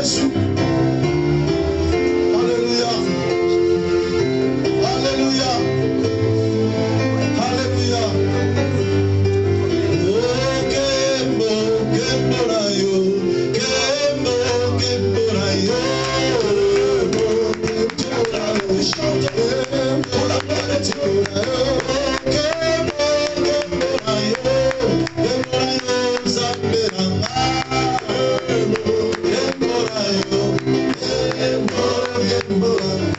Jésus. Alléluia. Alléluia. Alléluia. Oh, Kembo, Kembo Rayo, Kembo, Kembo Rayo. Chante pour la gloire de Dieu. Kembo, Kembo Rayo, Kembo Rayo, Zamberanga. Kembo Rayo, Kembo, Kembo Rayo.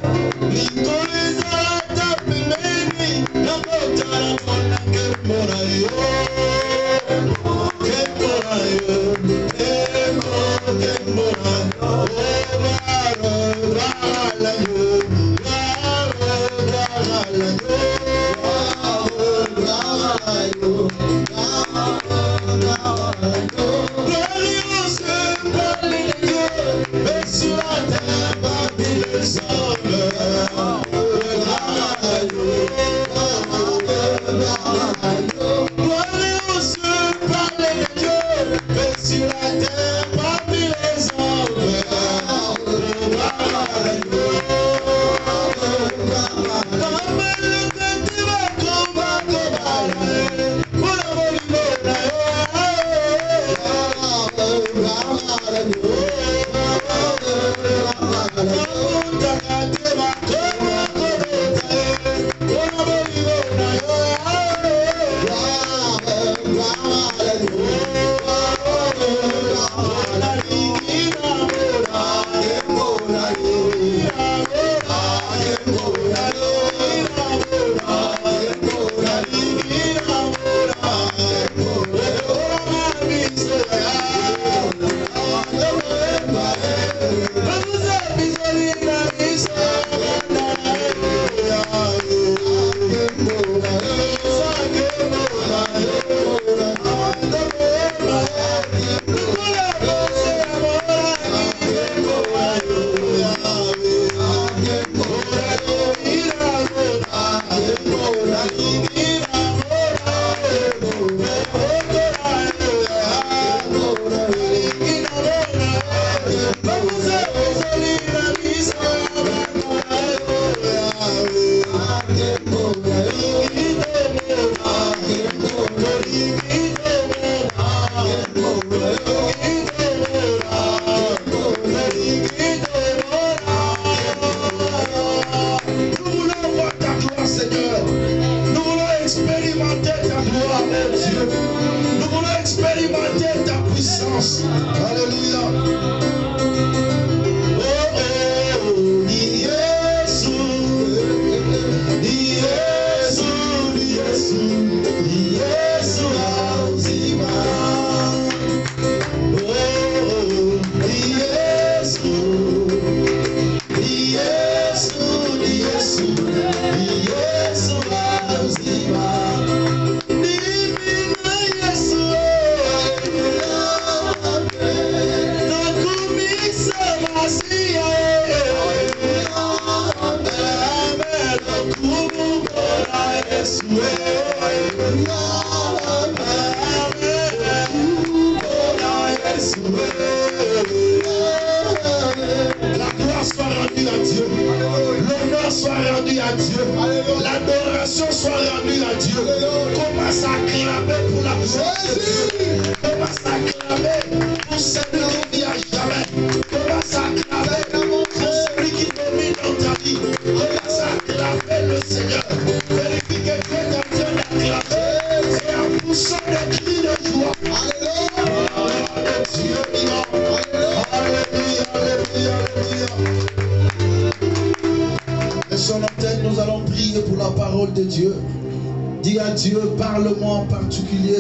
Nikoliza tapimeni, nakotara mona Kembo Rayo. Kembo Rayo, Kembo, Kembo Rayo.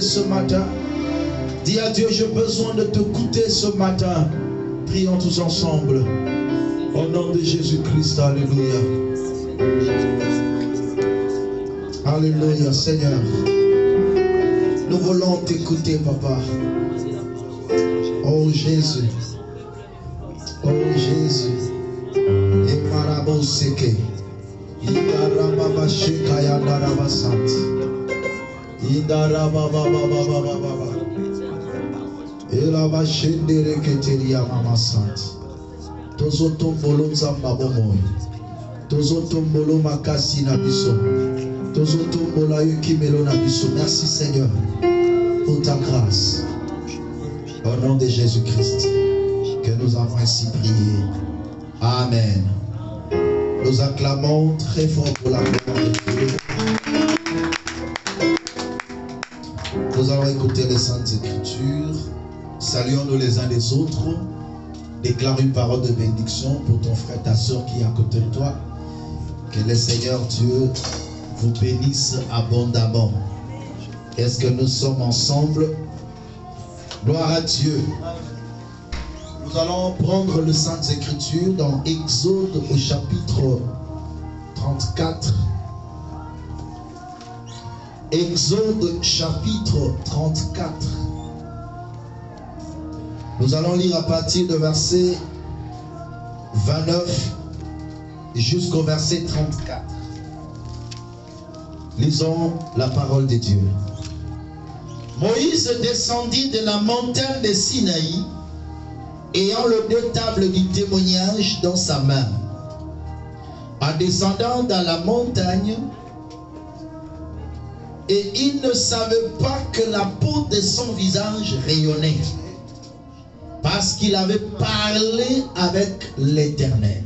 Ce matin, dis à Dieu, j'ai besoin de te goûter ce matin. Prions tous ensemble. Au nom de Jésus-Christ, alléluia. Alléluia, Seigneur. Nous voulons t'écouter, Papa. Oh Jésus. Oh Jésus. Et Maraboseke. Tozotombolo nzamba bomo. Tozotombolo makasi na biso. Tozotombola yukimelo na biso. Merci Seigneur pour ta grâce. Au nom de Jésus-Christ, que nous avons ainsi prié. Amen. Nous acclamons très fort pour la gloire de Dieu. Nous allons écouter les Saintes Écritures. Saluons-nous les uns les autres. Déclare une parole de bénédiction pour ton frère, ta soeur qui est à côté de toi. Que le Seigneur Dieu vous bénisse abondamment. Est-ce que nous sommes ensemble? Gloire à Dieu. Nous allons prendre les Saintes Écritures dans Exode au chapitre 34. Exode chapitre 34. Nous allons lire à partir de verset 29 jusqu'au verset 34. Lisons la parole de Dieu. Moïse descendit de la montagne de Sinaï, ayant le deux tables du témoignage dans sa main. En descendant dans la montagne, et il ne savait pas que la peau de son visage rayonnait, parce qu'il avait parlé avec l'Éternel.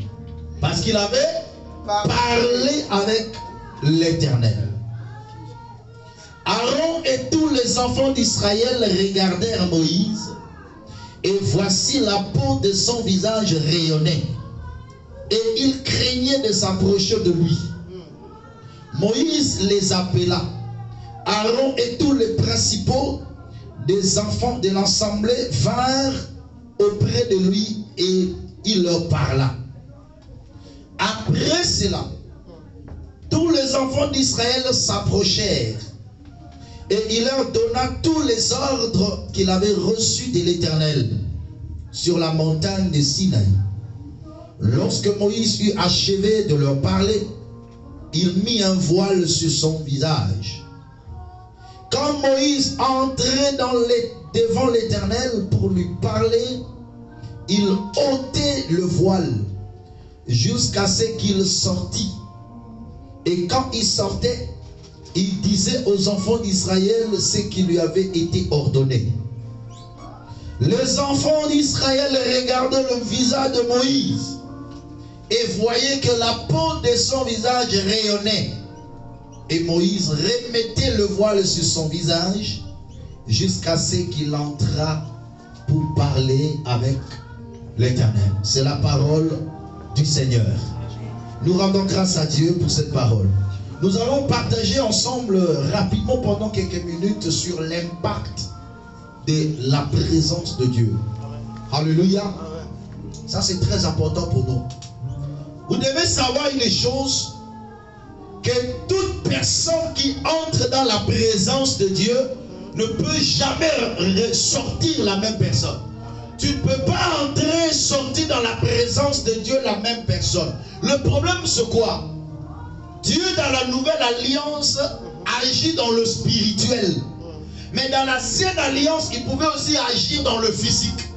Parce qu'il avait parlé avec l'Éternel. Aaron et tous les enfants d'Israël regardèrent Moïse, et voici la peau de son visage rayonnait, et ils craignaient de s'approcher de lui. Moïse les appela. Aaron et tous les principaux des enfants de l'assemblée vinrent auprès de lui et il leur parla. Après cela, tous les enfants d'Israël s'approchèrent et il leur donna tous les ordres qu'il avait reçus de l'Éternel sur la montagne de Sinaï. Lorsque Moïse eut achevé de leur parler, il mit un voile sur son visage. Quand Moïse entrait devant l'Éternel pour lui parler, il ôtait le voile jusqu'à ce qu'il sortît. Et quand il sortait, il disait aux enfants d'Israël ce qui lui avait été ordonné. Les enfants d'Israël regardaient le visage de Moïse et voyaient que la peau de son visage rayonnait. Et Moïse remettait le voile sur son visage jusqu'à ce qu'il entra pour parler avec l'Éternel. C'est la parole du Seigneur. Nous rendons grâce à Dieu pour cette parole. Nous allons partager ensemble rapidement pendant quelques minutes sur l'impact de la présence de Dieu. Alléluia. Ça c'est très important pour nous. Vous devez savoir une chose, que toute personne qui entre dans la présence de Dieu ne peut jamais sortir la même personne. Tu ne peux pas entrer et sortir dans la présence de Dieu la même personne. Le problème c'est quoi? Dieu dans la nouvelle alliance agit dans le spirituel. Mais dans l'ancienne alliance, il pouvait aussi agir dans le physique.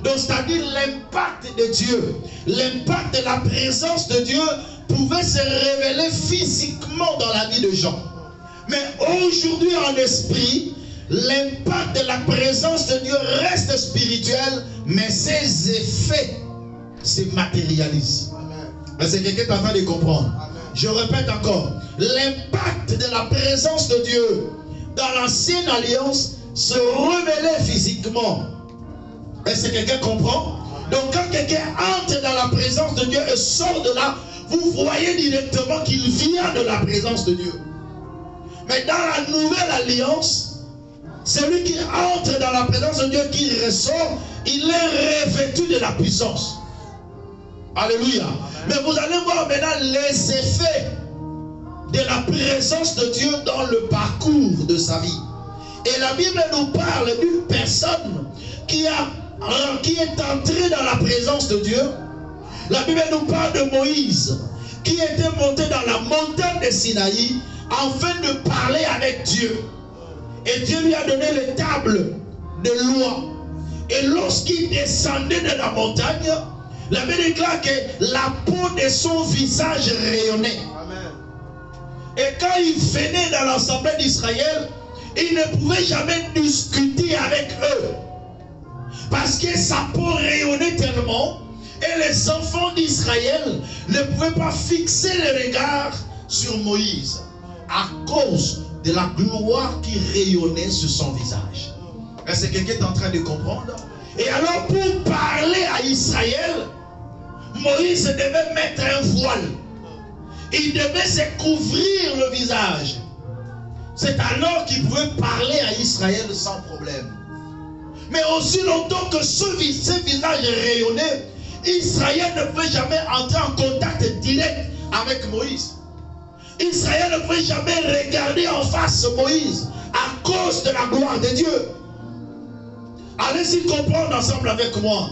Donc c'est-à-dire l'impact de Dieu, l'impact de la présence de Dieu pouvait se révéler physiquement dans la vie de gens. Mais aujourd'hui en esprit, l'impact de la présence de Dieu reste spirituel, mais ses effets se matérialisent. Est-ce que quelqu'un est en train de comprendre? Amen. Je répète encore, l'impact de la présence de Dieu dans l'ancienne alliance se révélait physiquement. Est-ce que quelqu'un comprend? Donc quand quelqu'un entre dans la présence de Dieu et sort de là, vous voyez directement qu'il vient de la présence de Dieu. Mais dans la nouvelle alliance, celui qui entre dans la présence de Dieu, qui ressort, il est revêtu de la puissance. Alléluia. Mais vous allez voir maintenant les effets de la présence de Dieu dans le parcours de sa vie. Et la Bible nous parle d'une personne qui est entrée dans la présence de Dieu. La Bible nous parle de Moïse qui était monté dans la montagne de Sinaï afin de parler avec Dieu. Et Dieu lui a donné les tables de loi. Et lorsqu'il descendait de la montagne, La Bible déclare que la peau de son visage rayonnait. Amen. Et quand il venait dans l'assemblée d'Israël, il ne pouvait jamais discuter avec eux. Parce que sa peau rayonnait tellement, et les enfants d'Israël ne pouvaient pas fixer le regard sur Moïse à cause de la gloire qui rayonnait sur son visage. Est-ce que quelqu'un est en train de comprendre? Et alors pour parler à Israël, Moïse devait mettre un voile. Il devait se couvrir le visage. C'est alors qu'il pouvait parler à Israël sans problème. Mais aussi longtemps que ce visage rayonnait, Israël ne pouvait jamais entrer en contact direct avec Moïse. Israël ne pouvait jamais regarder en face Moïse à cause de la gloire de Dieu. Allez-y comprendre ensemble avec moi.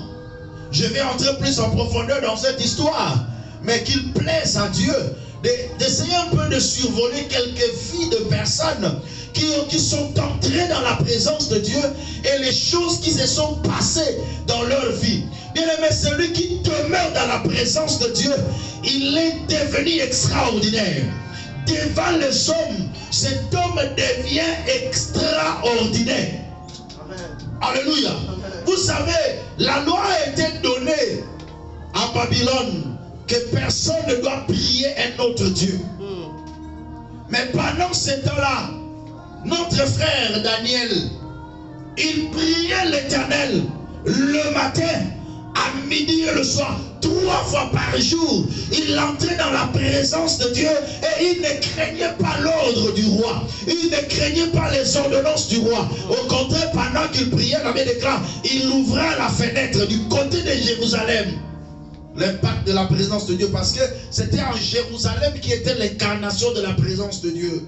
Je vais entrer plus en profondeur dans cette histoire, mais qu'il plaise à Dieu d'essayer un peu de survoler quelques vies de personnes qui sont entrées dans la présence de Dieu et les choses qui se sont passées dans leur vie. Bien aimé, celui qui demeure dans la présence de Dieu, il est devenu extraordinaire. Devant les hommes, cet homme devient extraordinaire. Alléluia. Vous savez, la loi a été donnée à Babylone que personne ne doit prier un autre Dieu. Mais pendant ce temps-là, notre frère Daniel, il priait l'Éternel le matin, à midi et le soir, 3 fois par jour. Il entrait dans la présence de Dieu et il ne craignait pas l'ordre du roi. Il ne craignait pas les ordonnances du roi. Au contraire, pendant qu'il priait, la Bible déclare, il ouvra la fenêtre du côté de Jérusalem. L'impact de la présence de Dieu, parce que c'était en Jérusalem qui était l'incarnation de la présence de Dieu.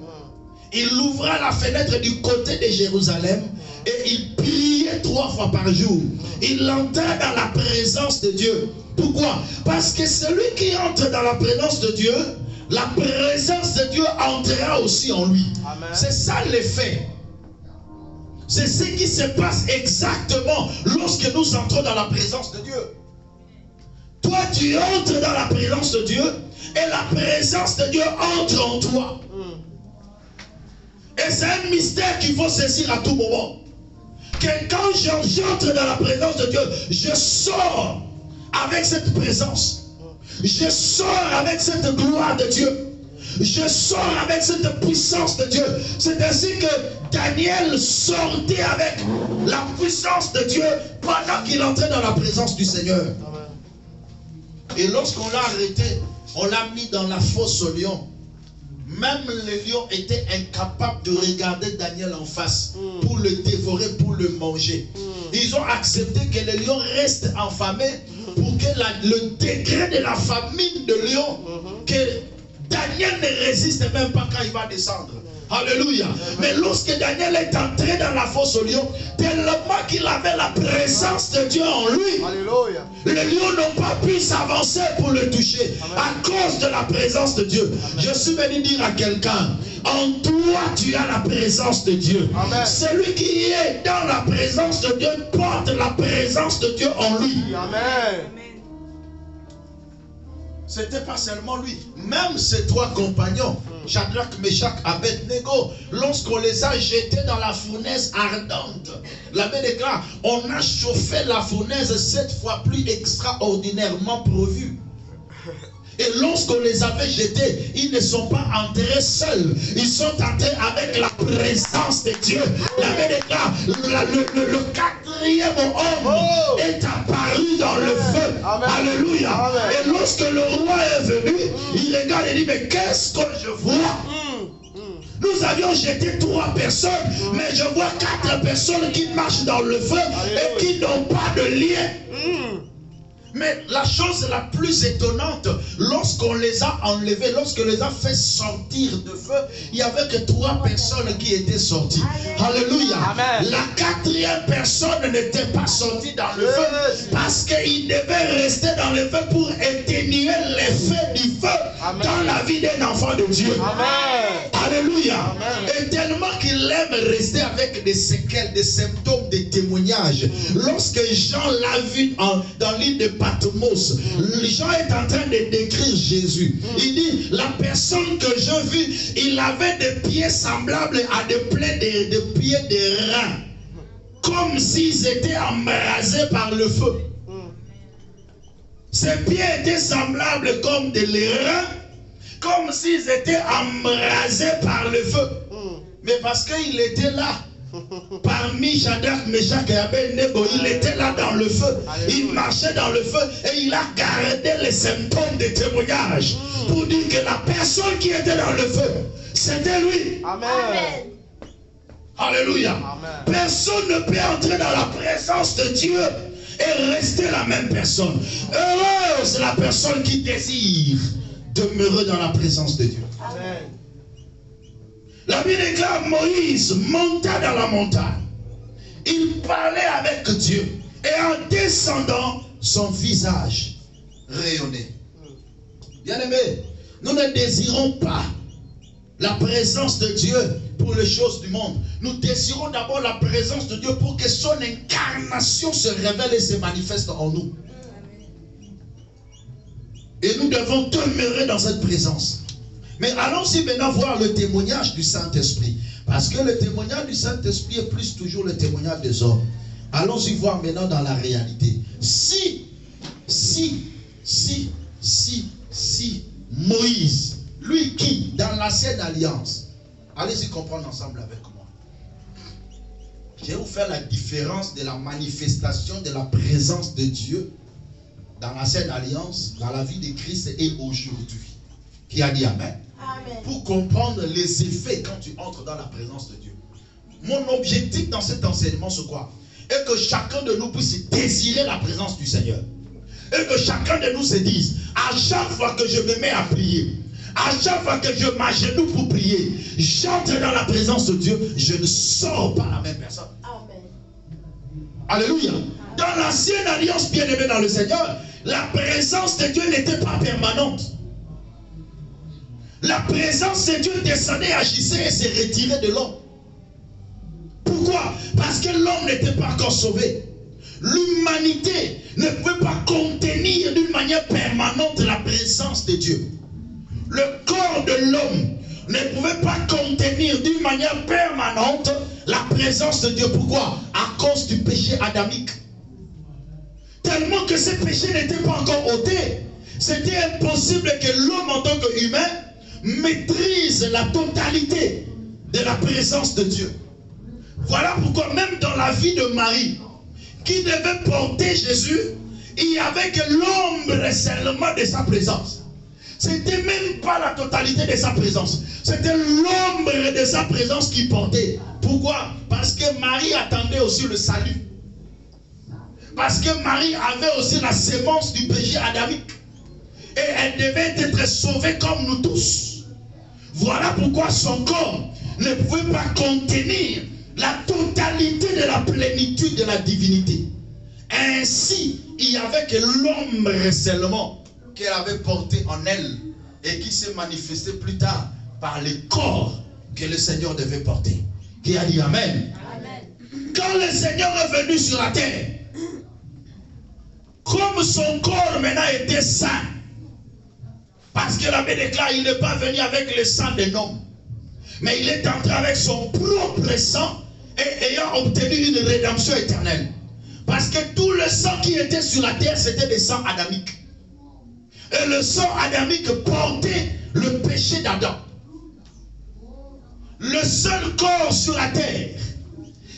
Il ouvra la fenêtre du côté de Jérusalem et il priait 3 fois par jour. Il entrait dans la présence de Dieu. Pourquoi? Parce que celui qui entre dans la présence de Dieu, la présence de Dieu entrera aussi en lui. C'est ça l'effet. C'est ce qui se passe exactement lorsque nous entrons dans la présence de Dieu. Toi, tu entres dans la présence de Dieu et la présence de Dieu entre en toi. Et c'est un mystère qu'il faut saisir à tout moment. Que quand j'entre dans la présence de Dieu, je sors avec cette présence. Je sors avec cette gloire de Dieu. Je sors avec cette puissance de Dieu. C'est ainsi que Daniel sortait avec la puissance de Dieu pendant qu'il entrait dans la présence du Seigneur. Et lorsqu'on l'a arrêté, on l'a mis dans la fosse au lion. Même les lions étaient incapables de regarder Daniel en face pour le dévorer, pour le manger. Ils ont accepté que les lions restent affamés pour que le degré de la famine de lion, que Daniel ne résiste même pas quand il va descendre. Alléluia. Mais lorsque Daniel est entré dans la fosse au lion, tellement qu'il avait la présence de Dieu en lui, Alléluia. les lions n'ont pas pu s'avancer pour le toucher. Amen. À cause de la présence de Dieu. Amen. Je suis venu dire à quelqu'un, en toi tu as la présence de Dieu. Amen. Celui qui est dans la présence de Dieu porte la présence de Dieu en lui. Amen. C'était pas seulement lui, même ses 3 compagnons, Shadrach, Meshach, Abednego, lorsqu'on les a jetés dans la fournaise ardente, la Bible déclare, on a chauffé la fournaise 7 fois plus extraordinairement pourvue. Et lorsqu'on les avait jetés, ils ne sont pas entrés seuls. Ils sont entrés avec la présence de Dieu. La Bible déclare, le 4e homme est apparu dans le feu. Amen. Alléluia. Amen. Et lorsque le roi est venu, il regarde et dit, mais qu'est-ce que je vois? Nous avions jeté 3 personnes, mais je vois 4 personnes qui marchent dans le feu et qui n'ont pas de lien. Mais la chose la plus étonnante, lorsqu'on les a enlevés, lorsqu'on les a fait sortir de feu, il n'y avait que 3 personnes qui étaient sorties. Alléluia. Amen. La 4e personne n'était pas sortie dans le feu parce qu'il devait rester dans le feu pour atténuer l'effet du feu dans la vie d'un enfant de Dieu. Amen. Alléluia. Amen. Et tellement qu'il aime rester avec des séquelles, des symptômes, des témoignages. Lorsque Jean l'a vu dans l'île de Patmos, Jean est en train de décrire Jésus. Il dit, la personne que j'ai vue, il avait des pieds semblables à des plaies de pieds de reins. Comme s'ils étaient embrasés par le feu. Ses pieds étaient semblables comme des reins, comme s'ils étaient embrasés par le feu. Mais parce qu'il était là, parmi Shadrach, Meshach et Abednego, il était là dans le feu. Il marchait dans le feu et il a gardé les symptômes des témoignages pour dire que la personne qui était dans le feu, c'était lui. Amen. Alléluia. Amen. Personne ne peut entrer dans la présence de Dieu et rester la même personne. Heureuse la personne qui désire demeurer dans la présence de Dieu. Amen. La Bible déclare Moïse monta dans la montagne. Il parlait avec Dieu. Et en descendant, son visage rayonnait. Bien-aimés, nous ne désirons pas la présence de Dieu pour les choses du monde. Nous désirons d'abord la présence de Dieu pour que son incarnation se révèle et se manifeste en nous. Et nous devons demeurer dans cette présence. Mais allons-y maintenant voir le témoignage du Saint-Esprit. Parce que le témoignage du Saint-Esprit est plus toujours le témoignage des hommes. Allons-y voir maintenant dans la réalité. Si Moïse, lui qui, dans l'ancienne alliance, allez-y comprendre ensemble avec moi. Je vais vous faire la différence de la manifestation de la présence de Dieu dans l'ancienne alliance, dans la vie de Christ et aujourd'hui. Qui a dit Amen? Amen. Pour comprendre les effets quand tu entres dans la présence de Dieu. Mon objectif dans cet enseignement, c'est quoi? Et que chacun de nous puisse désirer la présence du Seigneur. Et que chacun de nous se dise, à chaque fois que je me mets à prier, à chaque fois que je m'agenouille pour prier, j'entre dans la présence de Dieu, je ne sors pas la même personne. Amen. Alléluia. Dans l'ancienne alliance, bien-aimée dans le Seigneur, la présence de Dieu n'était pas permanente. La présence de Dieu descendait, agissait et se retirait de l'homme. Pourquoi? Parce que l'homme n'était pas encore sauvé. L'humanité ne pouvait pas contenir d'une manière permanente la présence de Dieu. Le corps de l'homme ne pouvait pas contenir d'une manière permanente la présence de Dieu. Pourquoi? À cause du péché adamique. Tellement que ce péché n'était pas encore ôté. C'était impossible que l'homme en tant qu'humain maîtrise la totalité de la présence de Dieu. Voilà pourquoi même dans la vie de Marie, qui devait porter Jésus, il n'y avait que l'ombre seulement de sa présence. C'était même pas la totalité de sa présence. C'était l'ombre de sa présence qui portait. Pourquoi? Parce que Marie attendait aussi le salut. Parce que Marie avait aussi la sémence du péché adamique. Et elle devait être sauvée comme nous tous. Voilà pourquoi son corps ne pouvait pas contenir la totalité de la plénitude de la divinité. Ainsi, il n'y avait que l'ombre seulement qu'elle avait porté en elle et qui s'est manifesté plus tard par le corps que le Seigneur devait porter. Qui a dit Amen? Amen. Quand le Seigneur est venu sur la terre, comme son corps maintenant était saint, parce que la Bible déclare qu'il n'est pas venu avec le sang d'un homme, mais il est entré avec son propre sang et ayant obtenu une rédemption éternelle. Parce que tout le sang qui était sur la terre, c'était des sangs adamiques. Et le sang adamique portait le péché d'Adam. Le seul corps sur la terre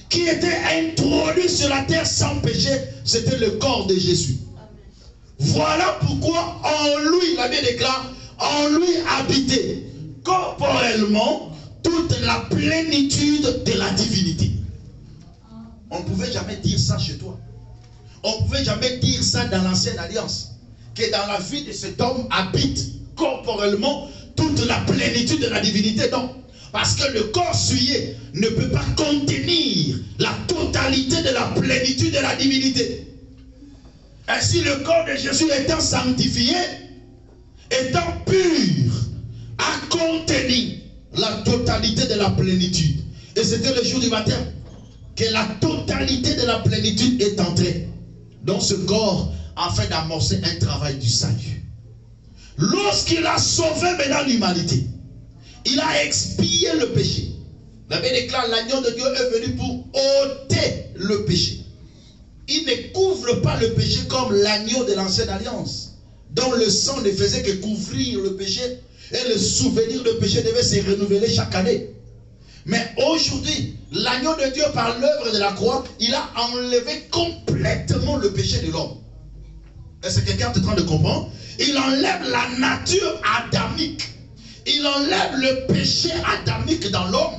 qui était introduit sur la terre sans péché, c'était le corps de Jésus. Voilà pourquoi en lui, la Bible déclare, en lui habitait corporellement toute la plénitude de la divinité. On ne pouvait jamais dire ça chez toi. On ne pouvait jamais dire ça dans l'ancienne alliance. Que dans la vie de cet homme habite corporellement toute la plénitude de la divinité. Non. Parce que le corps souillé ne peut pas contenir la totalité de la plénitude de la divinité. Ainsi, le corps de Jésus étant sanctifié, étant pur, a contenu la totalité de la plénitude. Et c'était le jour du baptême que la totalité de la plénitude est entrée dans ce corps afin d'amorcer un travail du salut. Lorsqu'il a sauvé maintenant l'humanité, il a expié le péché. La Bible déclare l'agneau de Dieu est venu pour ôter le péché. Il ne couvre pas le péché comme l'agneau de l'ancienne alliance, dont le sang ne faisait que couvrir le péché et le souvenir de péché devait se renouveler chaque année. Mais aujourd'hui, l'agneau de Dieu par l'œuvre de la croix, il a enlevé complètement le péché de l'homme. Est-ce que quelqu'un est en train de comprendre? Il enlève la nature adamique. Il enlève le péché adamique dans l'homme.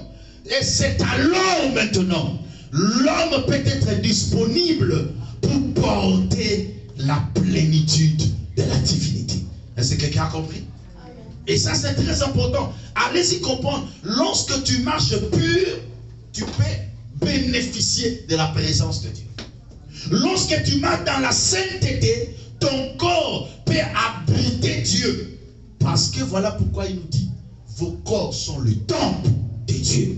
Et c'est à l'homme maintenant. L'homme peut être disponible pour porter la plénitude de la divinité. Est-ce que quelqu'un a compris? Et ça c'est très important. Allez-y comprendre. Lorsque tu marches pur, tu peux bénéficier de la présence de Dieu. Lorsque tu marches dans la sainteté, ton corps peut abriter Dieu. Parce que voilà pourquoi il nous dit, vos corps sont le temple de Dieu.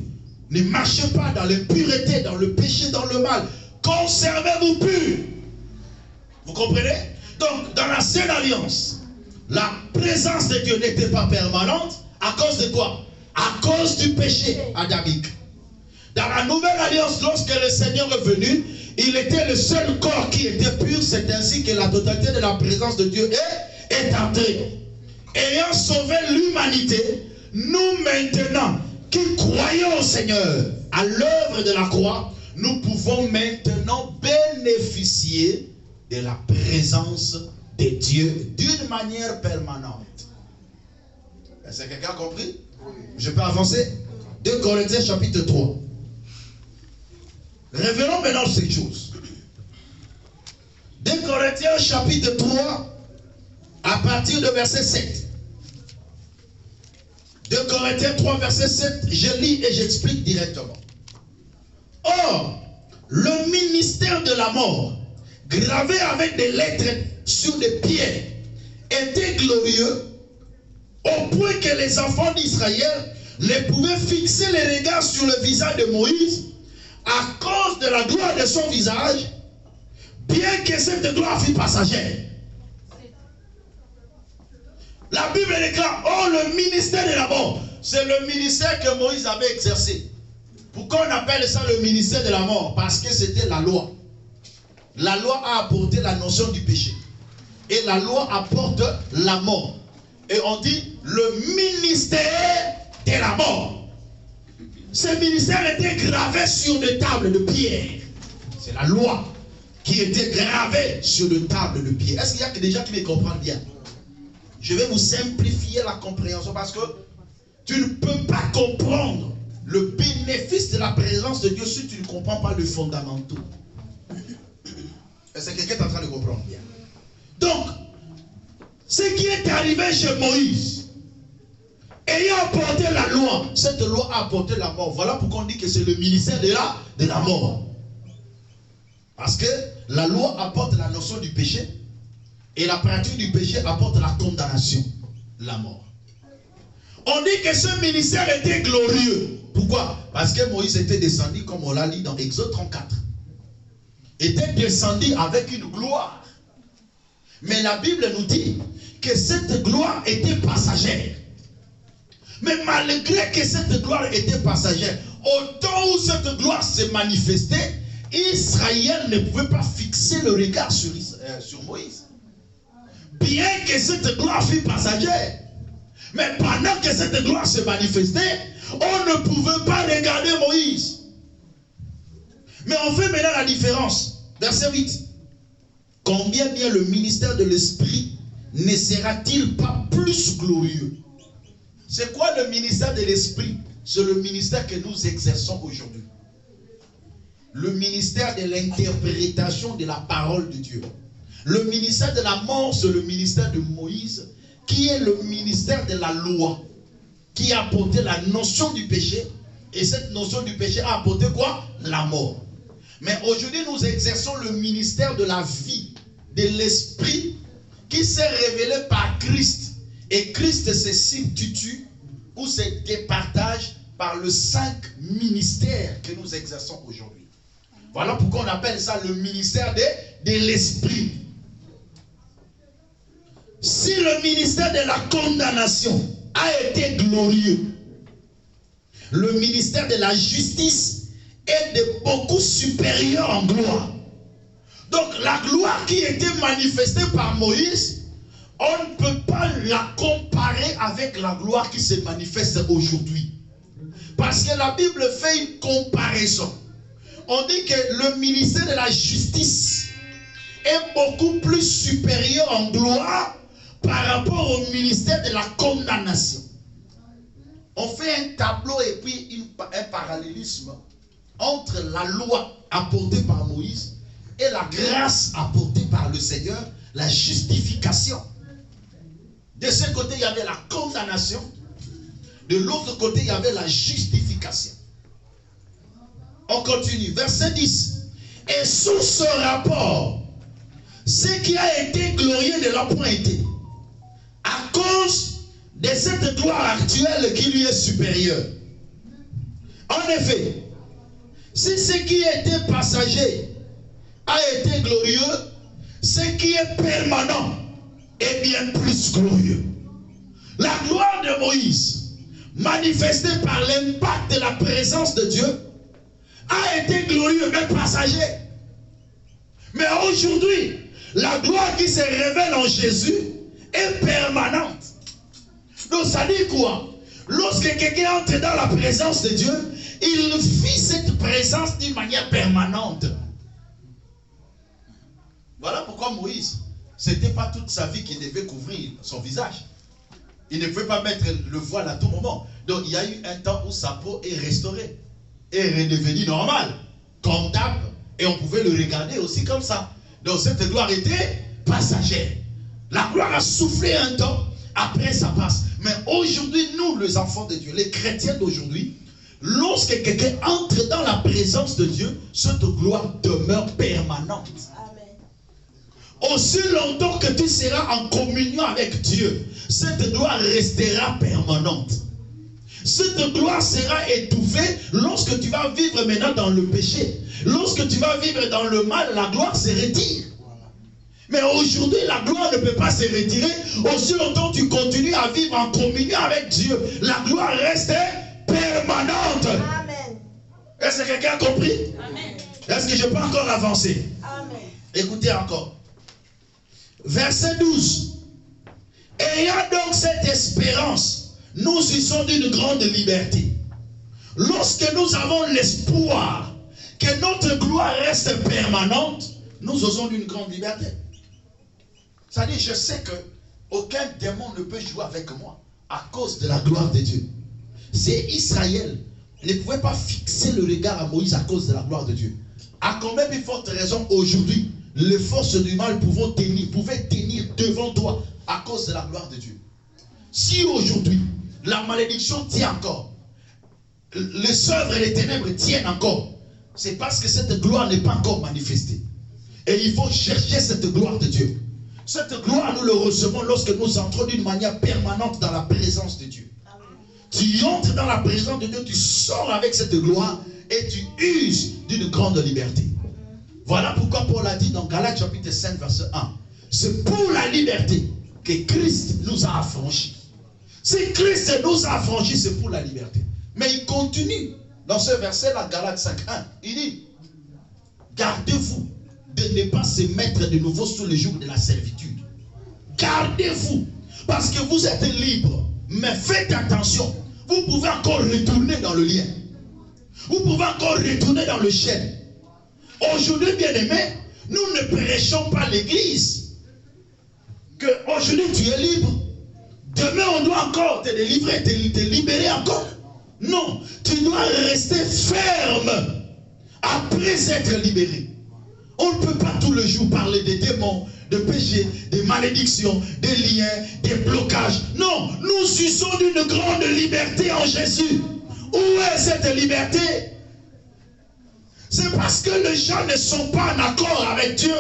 Ne marchez pas dans l'impureté, dans le péché, dans le mal. Conservez-vous purs. Vous comprenez? Donc, dans l'ancienne alliance, la présence de Dieu n'était pas permanente. À cause de quoi? À cause du péché adamique. Dans la nouvelle alliance, lorsque le Seigneur est venu, il était le seul corps qui était pur. C'est ainsi que la totalité de la présence de Dieu est entrée. Ayant sauvé l'humanité, nous maintenant, qui croyons au Seigneur, à l'œuvre de la croix, nous pouvons maintenant bénéficier de la présence de Dieu d'une manière permanente. Est-ce que quelqu'un a compris? Je peux avancer? 2 Corinthiens chapitre 3. Révélons maintenant ces choses. 2 Corinthiens chapitre 3, à partir de verset 7. 2 Corinthiens 3, verset 7, je lis et j'explique directement. Or, le ministère de la mort, gravé avec des lettres sur des pierres, était glorieux, au point que les enfants d'Israël ne pouvaient fixer les regards sur le visage de Moïse à cause de la gloire de son visage, bien que cette gloire fût passagère. La Bible déclare, oh, le ministère de la mort, c'est le ministère que Moïse avait exercé. Pourquoi on appelle ça le ministère de la mort? Parce que c'était la loi. La loi a apporté la notion du péché. Et la loi apporte la mort. Et on dit le ministère de la mort. Ce ministère était gravé sur des tables de pierre. C'est la loi qui était gravée sur des tables de pierre. Est-ce qu'il y a des gens qui me comprennent bien? Je vais vous simplifier la compréhension parce que tu ne peux pas comprendre le bénéfice de la présence de Dieu si tu ne comprends pas le fondamental. Est-ce que quelqu'un est en train de comprendre bien? Donc, ce qui est arrivé chez Moïse, ayant apporté la loi, cette loi a apporté la mort. Voilà pourquoi on dit que c'est le ministère de la mort. Parce que la loi apporte la notion du péché. Et la pratique du péché apporte la condamnation, la mort. On dit que ce ministère était glorieux. Pourquoi? Parce que Moïse était descendu, comme on l'a dit dans Exode 34. Était descendu avec une gloire. Mais la Bible nous dit que cette gloire était passagère. Mais malgré que cette gloire était passagère, au temps où cette gloire se manifestait, Israël ne pouvait pas fixer le regard sur Moïse. Bien que cette gloire fût passagère, mais pendant que cette gloire se manifestait, on ne pouvait pas regarder Moïse. Mais on fait maintenant la différence. Verset 8. Combien bien le ministère de l'Esprit ne sera-t-il pas plus glorieux? C'est quoi le ministère de l'Esprit? C'est le ministère que nous exerçons aujourd'hui. Le ministère de l'interprétation de la parole de Dieu. Le ministère de la mort, c'est le ministère de Moïse, qui est le ministère de la loi, qui a apporté la notion du péché. Et cette notion du péché a apporté quoi? La mort. Mais aujourd'hui, nous exerçons le ministère de la vie, de l'esprit, qui s'est révélé par Christ. Et Christ se substitue ou se départage par les 5 ministères que nous exerçons aujourd'hui. Voilà pourquoi on appelle ça le ministère de l'esprit. Si le ministère de la condamnation a été glorieux, le ministère de la justice est de beaucoup supérieur en gloire. Donc la gloire qui était manifestée par Moïse, on ne peut pas la comparer avec la gloire qui se manifeste aujourd'hui. Parce que la Bible fait une comparaison. On dit que le ministère de la justice est beaucoup plus supérieur en gloire par rapport au ministère de la condamnation. On fait un tableau et puis un parallélisme entre la loi apportée par Moïse et la grâce apportée par le Seigneur, la justification. De ce côté, il y avait la condamnation. De l'autre côté, il y avait la justification. On continue. Verset 10. Et sous ce rapport, ce qui a été glorieux ne l'a point été. À cause de cette gloire actuelle qui lui est supérieure. En effet, si ce qui était passager a été glorieux, ce qui est permanent est bien plus glorieux. La gloire de Moïse, manifestée par l'impact de la présence de Dieu, a été glorieux, mais passager. Mais aujourd'hui, la gloire qui se révèle en Jésus est permanente. Donc ça dit quoi? Lorsque quelqu'un entre dans la présence de Dieu, il vit cette présence d'une manière permanente. Voilà pourquoi Moïse, ce n'était pas toute sa vie qu'il devait couvrir son visage. Il ne pouvait pas mettre le voile à tout moment. Donc il y a eu un temps où sa peau est restaurée, est redevenue normale, comme d'hab, et on pouvait le regarder aussi comme ça. Donc cette gloire était passagère. La gloire a soufflé un temps, après ça passe. Mais aujourd'hui, nous, les enfants de Dieu, les chrétiens d'aujourd'hui, lorsque quelqu'un entre dans la présence de Dieu, cette gloire demeure permanente. Amen. Aussi longtemps que tu seras en communion avec Dieu, cette gloire restera permanente. Cette gloire sera étouffée lorsque tu vas vivre maintenant dans le péché. Lorsque tu vas vivre dans le mal, la gloire se retire. Mais aujourd'hui, la gloire ne peut pas se retirer. Aussi longtemps que tu continues à vivre en communion avec Dieu, la gloire reste permanente. Amen. Est-ce que quelqu'un a compris? Amen. Est-ce que je peux encore avancer? Amen. Écoutez encore. Verset 12. Ayant donc cette espérance, nous usons d'une grande liberté. Lorsque nous avons l'espoir que notre gloire reste permanente, nous osons d'une grande liberté. C'est-à-dire, je sais qu'aucun démon ne peut jouer avec moi à cause de la gloire de Dieu. C'est Israël ne pouvait pas fixer le regard à Moïse à cause de la gloire de Dieu. À combien de fortes raisons aujourd'hui, les forces du mal pouvaient tenir devant toi à cause de la gloire de Dieu. Si aujourd'hui, la malédiction tient encore, les œuvres et les ténèbres tiennent encore, c'est parce que cette gloire n'est pas encore manifestée. Et il faut chercher cette gloire de Dieu. Cette gloire, nous le recevons lorsque nous entrons d'une manière permanente dans la présence de Dieu. Amen. Tu entres dans la présence de Dieu, tu sors avec cette gloire et tu uses d'une grande liberté. Voilà pourquoi Paul a dit dans Galates chapitre 5 verset 1. C'est pour la liberté que Christ nous a affranchis. Si Christ nous a affranchis, c'est pour la liberté. Mais il continue dans ce verset-là, Galates 5, 1. Il dit, gardez-vous de ne pas se mettre de nouveau sous le joug de la servitude. Gardez-vous, parce que vous êtes libre. Mais faites attention, vous pouvez encore retourner dans le lien. Vous pouvez encore retourner dans le chêne. Aujourd'hui, bien-aimés, nous ne prêchons pas l'église. Aujourd'hui, tu es libre. Demain, on doit encore te délivrer, te libérer encore. Non, tu dois rester ferme après être libéré. On ne peut pas tout le jour parler des démons, de péchés, des malédictions, des liens, des blocages. Non, nous usons d'une grande liberté en Jésus. Où est cette liberté? C'est parce que les gens ne sont pas en accord avec Dieu.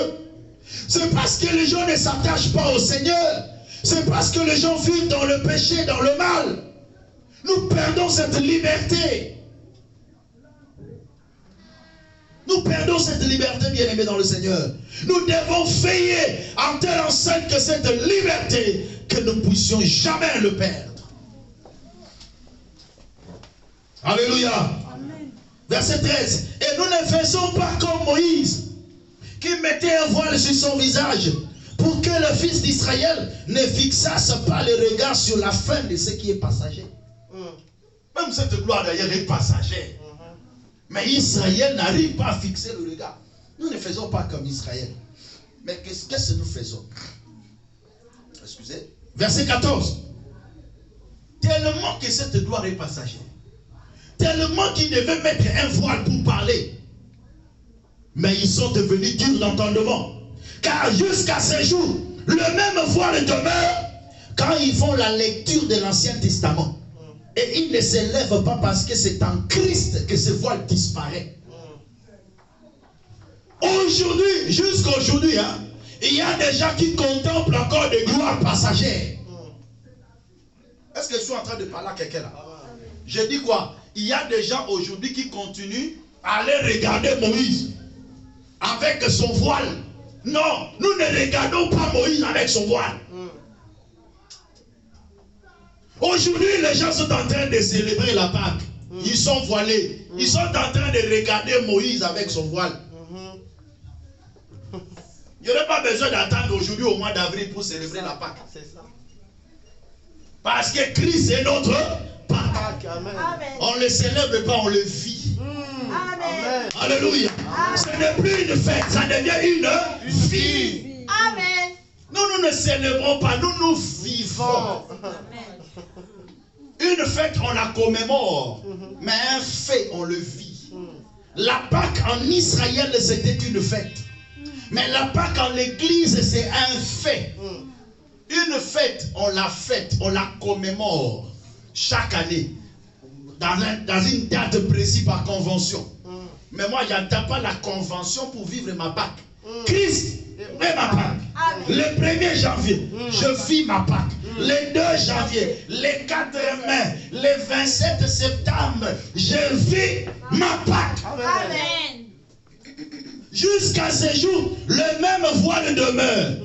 C'est parce que les gens ne s'attachent pas au Seigneur. C'est parce que les gens vivent dans le péché, dans le mal. Nous perdons cette liberté. Nous perdons cette liberté, bien-aimés dans le Seigneur. Nous devons veiller en telle enseigne que cette liberté, que nous ne puissions jamais le perdre. Alléluia. Amen. Verset 13. Et nous ne faisons pas comme Moïse, qui mettait un voile sur son visage, pour que le fils d'Israël ne fixasse pas le regard sur la fin de ce qui est passager. Même cette gloire d'ailleurs est passagère. Mais Israël n'arrive pas à fixer le regard. Nous ne faisons pas comme Israël. Mais qu'est-ce que nous faisons? Excusez. Verset 14. Tellement que cette gloire est passagère. Tellement qu'ils devaient mettre un voile pour parler. Mais ils sont devenus durs d'entendement. Car jusqu'à ce jour, le même voile demeure quand ils font la lecture de l'Ancien Testament. Et il ne se lève pas parce que c'est en Christ que ce voile disparaît. Aujourd'hui, jusqu'aujourd'hui, il y a des gens qui contemplent encore des gloires passagères. Est-ce que je suis en train de parler à quelqu'un là? Je dis quoi? Il y a des gens aujourd'hui qui continuent à aller regarder Moïse avec son voile. Non, nous ne regardons pas Moïse avec son voile. Aujourd'hui, les gens sont en train de célébrer la Pâque. Ils sont voilés. Ils sont en train de regarder Moïse avec son voile. Il n'y aurait pas besoin d'attendre aujourd'hui au mois d'avril pour célébrer la Pâque. Parce que Christ est notre Pâque. Amen. On ne le célèbre pas, on le vit. Amen. Alléluia. Ce n'est plus une fête, ça devient une vie. Amen. Nous ne célébrons pas, nous vivons. Une fête, on la commémore, mais un fait, on le vit. La Pâque en Israël, c'était une fête. Mais la Pâque en l'église, c'est un fait. Une fête, on la fête, on la commémore chaque année, dans une date précise par convention. Mais moi, je n'attends pas la convention pour vivre ma Pâque. Christ est ma Pâque. Le 1er janvier, je vis ma Pâque. Le 2 janvier, le 4 mai, le 27 septembre, je vis ma Pâque. Amen. Jusqu'à ce jour, le même voile demeure.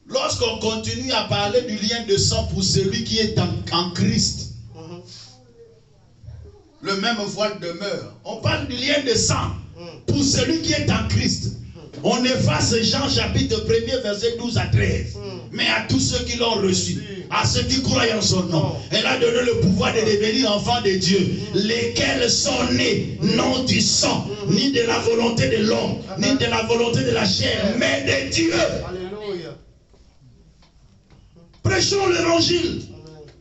Lorsqu'on continue à parler du lien de sang pour celui qui est en Christ, le même voile demeure. On parle du lien de sang pour celui qui est en Christ. On efface Jean chapitre 1er verset 12 à 13. Mais à tous ceux qui l'ont reçu, à ceux qui croient en son nom, elle a donné le pouvoir de devenir enfants de Dieu, lesquels sont nés non du sang, ni de la volonté de l'homme, ni de la volonté de la chair, mais de Dieu. Alléluia. Prêchons l'évangile.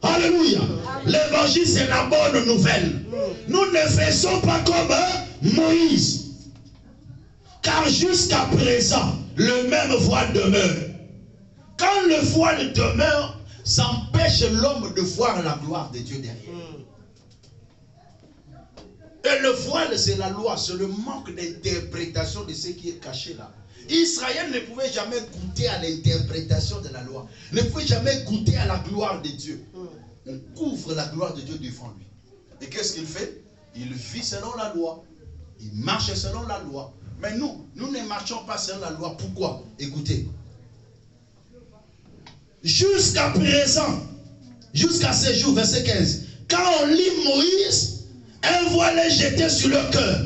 Alléluia. L'évangile, c'est la bonne nouvelle. Nous ne faisons pas comme Moïse. Car jusqu'à présent, le même voile demeure. Quand le voile demeure, ça empêche l'homme de voir la gloire de Dieu derrière. Et le voile, c'est la loi, c'est le manque d'interprétation de ce qui est caché là. Israël ne pouvait jamais goûter à l'interprétation de la loi. Ne pouvait jamais goûter à la gloire de Dieu. On couvre la gloire de Dieu devant lui. Et qu'est-ce qu'il fait? Il vit selon la loi. Il marche selon la loi. Mais nous ne marchons pas selon la loi. Pourquoi? Écoutez. Jusqu'à présent, jusqu'à ce jour, verset 15, quand on lit Moïse, un voile est jeté sur le cœur.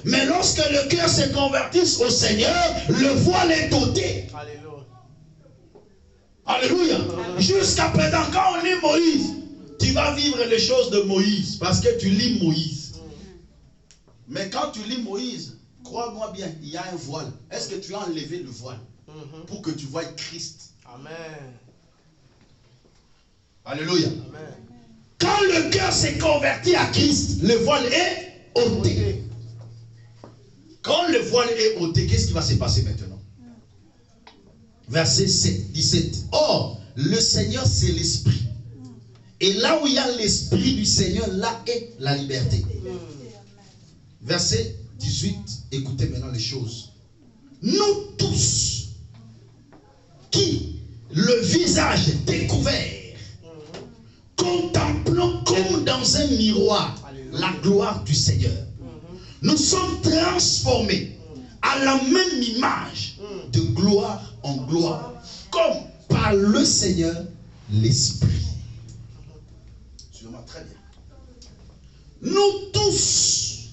Mais lorsque le cœur se convertisse au Seigneur, le voile est ôté. Alléluia. Jusqu'à présent, quand on lit Moïse, tu vas vivre les choses de Moïse parce que tu lis Moïse. Mais quand tu lis Moïse, crois-moi bien, il y a un voile. Est-ce que tu as enlevé le voile pour que tu voies Christ? Amen. Alléluia. Amen. Quand le cœur s'est converti à Christ, le voile est ôté. Quand le voile est ôté, qu'est-ce qui va se passer maintenant? Verset 17. Or, le Seigneur, c'est l'Esprit. Et là où il y a l'Esprit du Seigneur, là est la liberté. Verset 18. Écoutez maintenant les choses. Nous tous, qui, le visage découvert, contemplons dans un miroir la gloire du Seigneur. Nous sommes transformés à la même image de gloire en gloire, comme par le Seigneur l'Esprit. Suivez-moi très bien. Nous tous,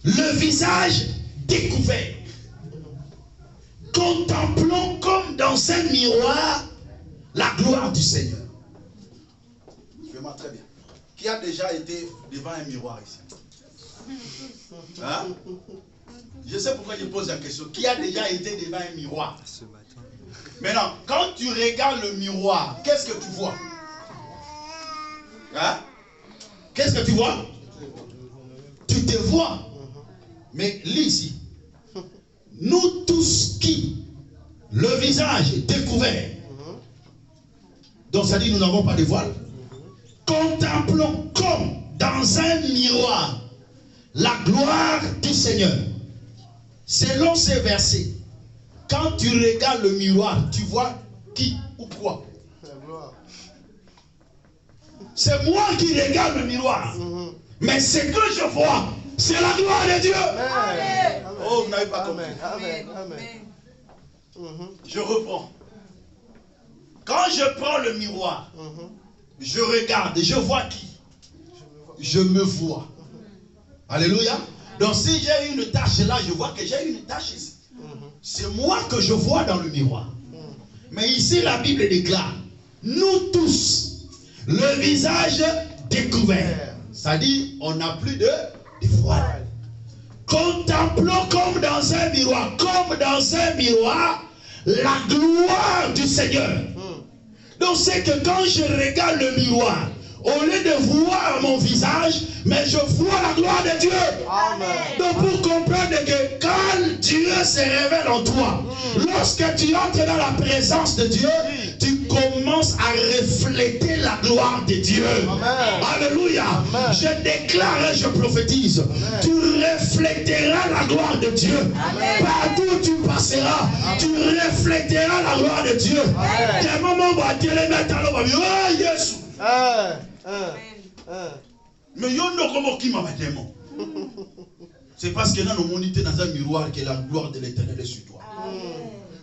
le visage découvert, contemplons comme dans un miroir la gloire du Seigneur. Suivez-moi très bien. Qui a déjà été devant un miroir ici? Hein? Je sais pourquoi je pose la question. Qui a déjà été devant un miroir? Maintenant, quand tu regardes le miroir, qu'est-ce que tu vois? Hein? Qu'est-ce que tu vois? Tu te vois. Mais lis ici. Nous tous qui, le visage découvert, donc ça dit nous n'avons pas de voile, contemplons comme dans un miroir la gloire du Seigneur. Selon ces versets, quand tu regardes le miroir, tu vois qui ou quoi? C'est moi qui regarde le miroir. Mais ce que je vois, c'est la gloire de Dieu. Amen. Oh, vous n'avez pas compris. Amen. Je reprends. Quand je prends le miroir, je regarde et je vois qui? Je me vois. Alléluia. Donc si j'ai une tache là, je vois que j'ai une tache ici. C'est moi que je vois dans le miroir. Mais ici la Bible déclare, nous tous, le visage découvert. C'est-à-dire, on n'a plus de voile. Contemplons comme dans un miroir, la gloire du Seigneur. Donc c'est que quand je regarde le miroir, au lieu de voir mon visage, mais je vois la gloire de Dieu. Amen. Donc pour comprendre que quand Dieu se révèle en toi, lorsque tu entres dans la présence de Dieu, tu commences à refléter la gloire de Dieu. Amen. Alléluia. Amen. Je déclare et je prophétise. Amen. Tu refléteras la gloire de Dieu. Amen. Partout où tu passeras, tu refléteras la gloire de Dieu. Amen. Des moments où Dieu les met à l'eau, oh Jésus. Mais yo ne comment qui m'a démon. C'est parce que dans nos monités dans un miroir que la gloire de l'Éternel est sur toi.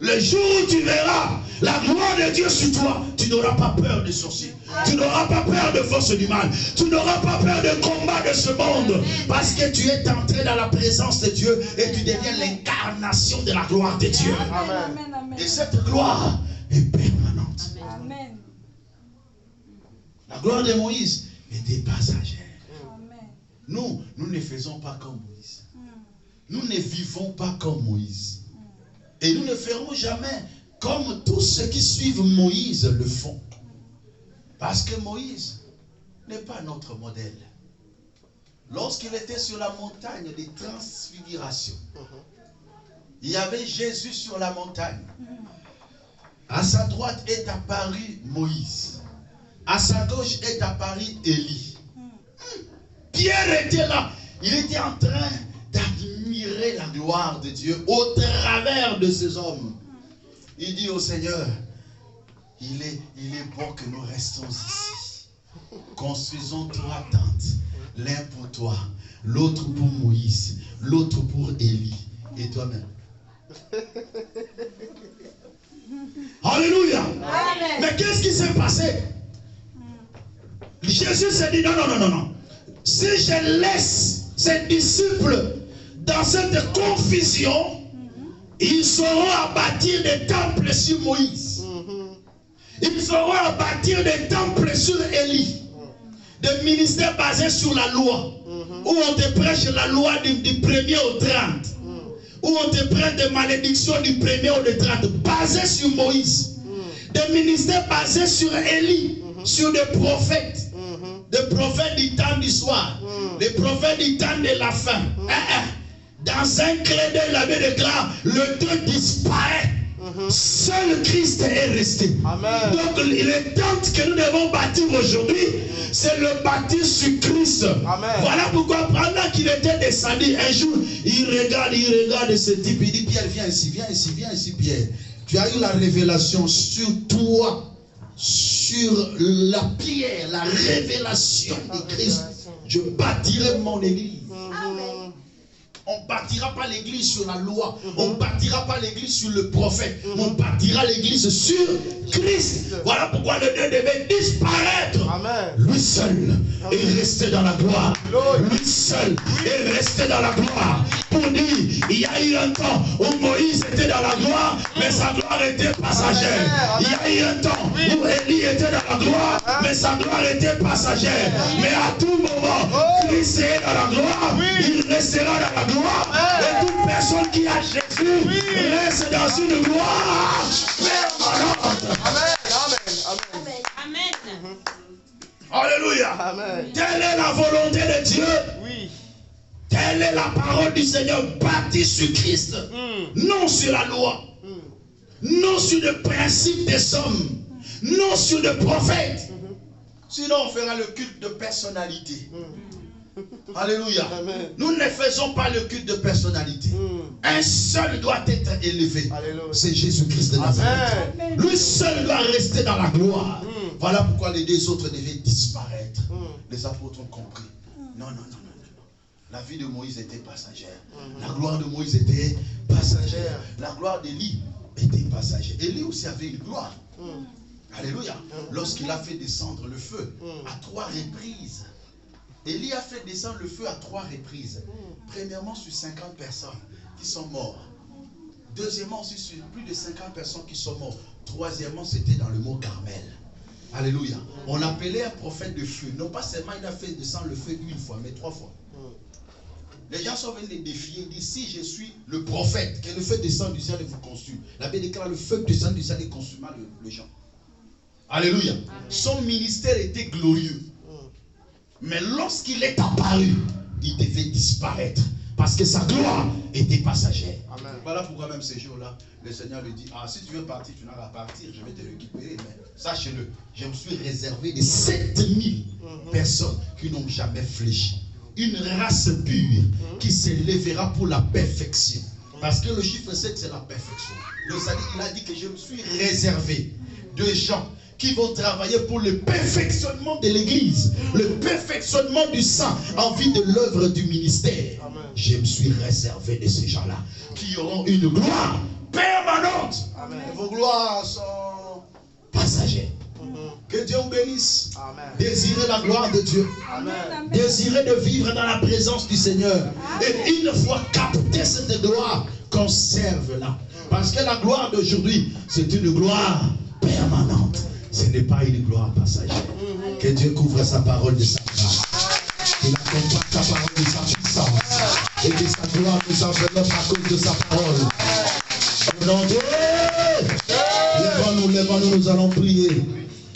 Le jour où tu verras la gloire de Dieu sur toi, tu n'auras pas peur des sorciers. Tu n'auras pas peur de forces du mal. Tu n'auras pas peur de combat de ce monde. Parce que tu es entré dans la présence de Dieu et tu deviens l'incarnation de la gloire de Dieu. Amen. Et cette gloire est permanente. Amen. La gloire de Moïse était passagère. Amen. Nous ne faisons pas comme Moïse. Nous ne vivons pas comme Moïse. Et nous ne ferons jamais comme tous ceux qui suivent Moïse le font. Parce que Moïse n'est pas notre modèle. Lorsqu'il était sur la montagne de transfiguration, il y avait Jésus sur la montagne. À sa droite est apparu Moïse. À sa gauche est apparu Élie. Pierre était là. Il était en train d'admirer la gloire de Dieu au travers de ces hommes. Il dit au Seigneur, il est bon que nous restons ici. Construisons 3 tentes. L'un pour toi, l'autre pour Moïse, l'autre pour Élie et toi-même. Alléluia. Amen. Mais qu'est-ce qui s'est passé? Jésus s'est dit non. Si je laisse ses disciples dans cette confusion, ils sauront à bâtir des temples sur Moïse. Ils sauront à bâtir des temples sur Élie. Des ministères basés sur la loi. Où on te prêche la loi du 1er au 30. Où on te prête des malédictions du 1er au 30. Basés sur Moïse. Des ministères basés sur Élie. Sur des prophètes. Des prophètes du temps du soir. Des prophètes du temps de la fin. Dans un clin d'œil, la Bible déclare, le Dieu disparaît. Seul Christ est resté. Amen. Donc les tentes que nous devons bâtir aujourd'hui, c'est le bâtir sur Christ. Amen. Voilà pourquoi pendant qu'il était descendu, un jour, il regarde ce type, il dit, Pierre, viens ici, Pierre. Tu as eu la révélation sur toi. sur la pierre, la révélation de Christ, je bâtirai mon église. On ne bâtira pas l'église sur la loi. On ne bâtira pas l'église sur le prophète. On bâtira l'église sur Christ. Voilà pourquoi le Dieu devait disparaître. Amen. Lui seul est resté dans la gloire. Lui seul est resté dans la gloire. Pour dire, il y a eu un temps où Moïse était dans la gloire, mais sa gloire était passagère. Il y a eu un temps où Élie était dans la gloire, mais sa gloire était passagère. Mais à tout moment, Christ est dans la gloire. Il restera dans la gloire. Et toute personne qui a Jésus reste dans une gloire permanente. Amen. Amen. Alléluia. Amen. Telle est la volonté de Dieu. Oui. Telle est la parole du Seigneur bâtie sur Christ. Non sur la loi. Non sur le principe des hommes. Non sur le prophète. Sinon on fera le culte de personnalité. Alléluia. Amen. Nous ne faisons pas le culte de personnalité. Un seul doit être élevé. Alléluia. C'est Jésus-Christ de Nazareth. Amen. Lui seul doit rester dans la gloire. Voilà pourquoi les deux autres devaient disparaître. Les apôtres ont compris. Non. La vie de Moïse était passagère. La gloire de Moïse était passagère. La gloire d'Élie était passagère. Élie aussi avait une gloire. Alléluia. Lorsqu'il a fait descendre le feu à 3 reprises. Élie a fait descendre le feu à 3 reprises. Premièrement sur 50 personnes qui sont mortes. Deuxièmement aussi sur plus de 50 personnes qui sont mortes. Troisièmement c'était dans le mont Carmel. Alléluia. On appelait un prophète de feu. Non pas seulement il a fait descendre le feu une fois, mais 3 fois. Les gens sont venus les défier. Ils disent, si je suis le prophète, que le feu descend du ciel et vous consume. La Bible déclare, le feu descend du ciel et consuma les gens. Alléluia. Amen. Son ministère était glorieux. Mais lorsqu'il est apparu, il devait disparaître. Parce que sa gloire était passagère. Amen. Voilà pourquoi même ces jours-là, le Seigneur lui dit, si tu veux partir, tu n'as qu'à partir, je vais te récupérer. Mais sachez-le, je me suis réservé de 7000 personnes qui n'ont jamais fléchi. Une race pure qui s'élèvera pour la perfection. Parce que le chiffre 7, c'est la perfection. Le Seigneur, il a dit que je me suis réservé de gens qui vont travailler pour le perfectionnement de l'église, le perfectionnement du sang en vue de l'œuvre du ministère. Amen. Je me suis réservé de ces gens-là qui auront une gloire permanente. Amen. Vos gloires sont passagères. Que Dieu vous bénisse. Amen. Désirez la gloire de Dieu. Amen. Désirez de vivre dans la présence du Seigneur. Amen. Et une fois capté cette gloire, conserve-la. Parce que la gloire d'aujourd'hui, c'est une gloire permanente. Ce n'est pas une gloire passagère. Que Dieu couvre sa parole de sa grâce. Qu'il accompagne sa parole de sa puissance. Et que sa gloire nous enveloppe à cause de sa parole. Au nom de Dieu. Lèvons-nous, nous allons prier.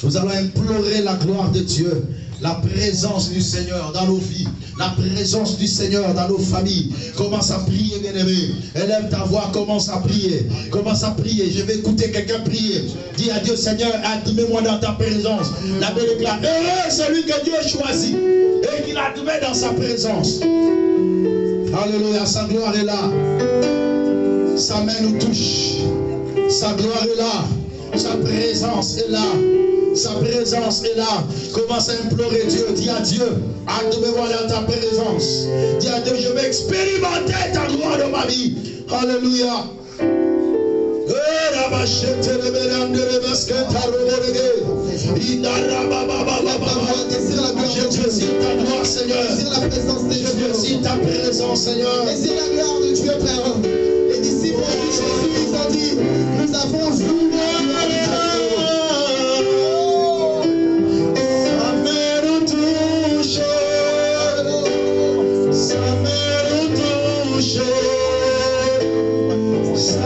Nous allons implorer la gloire de Dieu. La présence du Seigneur dans nos vies. La présence du Seigneur dans nos familles. Commence à prier, bien-aimé. Élève ta voix, commence à prier. Commence à prier. Je vais écouter quelqu'un prier. Dis à Dieu, Seigneur, admets-moi dans ta présence. La Bible déclare, heureux celui que Dieu choisit et qu'il admet dans sa présence. Alléluia, sa gloire est là. Sa main nous touche. Sa gloire est là. Sa présence est là. Sa présence est là. Commence à implorer Dieu. Dis à Dieu, admets-moi dans ta présence. Dis à Dieu, je vais expérimenter ta gloire dans ma vie. Alléluia. Je désire ta gloire, Seigneur. Je désire ta présence, Seigneur. Désire la gloire de Dieu, Père. Les disciples de Jésus, ils ont dit, nous avons vu. Ça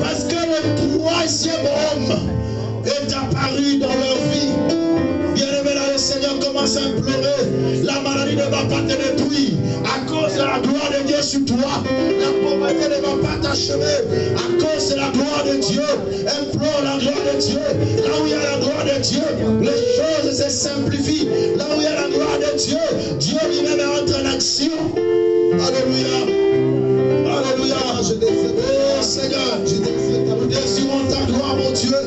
parce que le troisième homme est apparu dans leur vie. Bien-aimé dans le Seigneur, commence à implorer. La maladie ne va pas te détruire à cause de la gloire de Dieu sur toi. La pauvreté ne va pas t'achever à cause de la gloire de Dieu. Implore la gloire de Dieu. Là où il y a la gloire de Dieu, les choses se simplifient. Là où il y a la gloire de Dieu, Dieu lui-même entre en action. Alléluia. Alléluia. Oh Seigneur, nous désirons ta gloire, mon Dieu.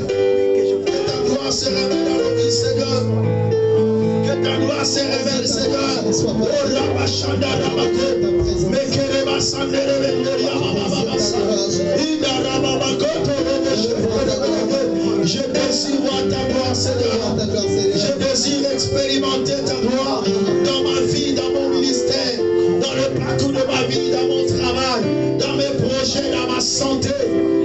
Que ta gloire se révèle dans nos vies, Seigneur. Que ta gloire se révèle, Seigneur. Oh Rabachanda Rabako. Mekereba Sandere Vendoria Bababasa. Ida Rababakoto. Je désire voir ta gloire, Seigneur. Je désire expérimenter ta gloire dans ma vie, dans mon ministère, dans le parcours de ma vie, dans mon travail, dans mes projets, dans ma santé.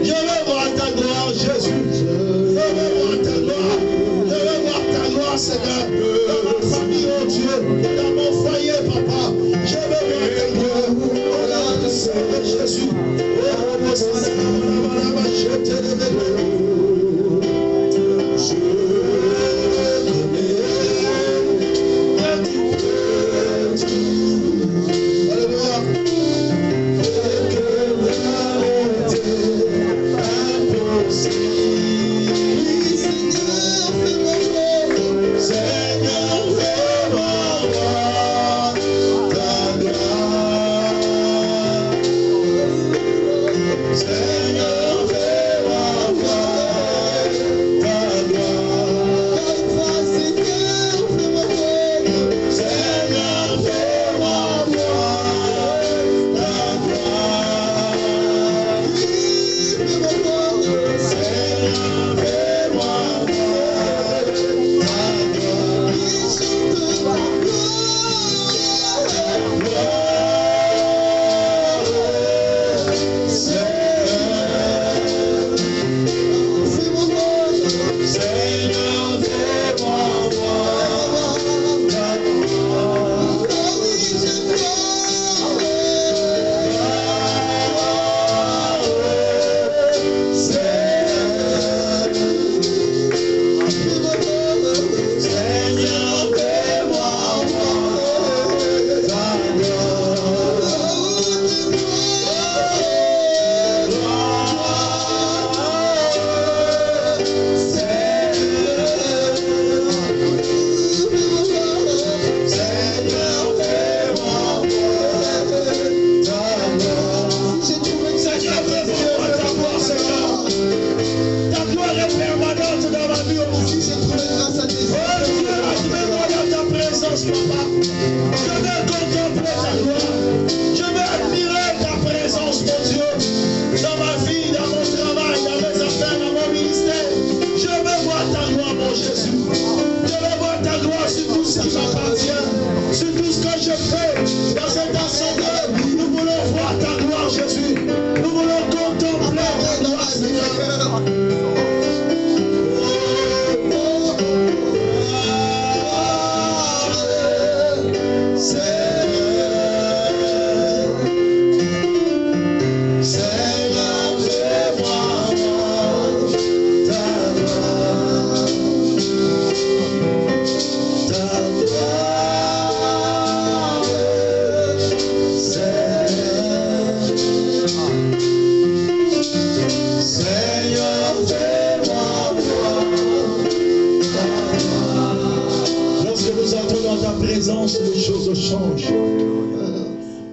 Je veux voir ta gloire, Jésus. Je veux voir ta gloire. Je veux voir ta gloire, Seigneur. Dans ma famille, oh Dieu. Dans mon foyer, Papa. Je veux voir ta gloire. Oh là, Seigneur Jésus. Oh, je te révèle.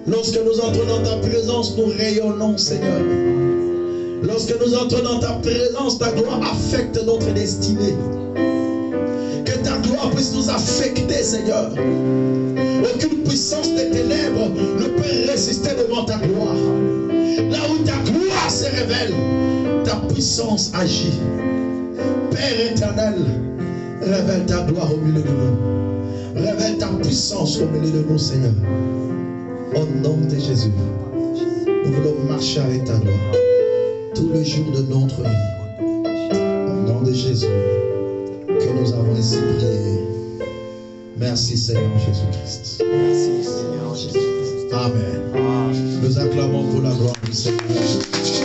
Lorsque nous entrons dans ta présence, nous rayonnons, Seigneur. Lorsque nous entrons dans ta présence, ta gloire affecte notre destinée. Que ta gloire puisse nous affecter, Seigneur. Aucune puissance des ténèbres ne peut résister devant ta gloire. Là où ta gloire se révèle, ta puissance agit. Père éternel, révèle ta gloire au milieu de nous. Révèle ta puissance au milieu de nous, Seigneur. Au nom de Jésus, nous voulons marcher avec ta gloire tous les jours de notre vie. Au nom de Jésus, que nous avons ainsi prié. Merci Seigneur Jésus-Christ. Merci Seigneur Jésus-Christ. Amen. Nous acclamons pour la gloire du Seigneur.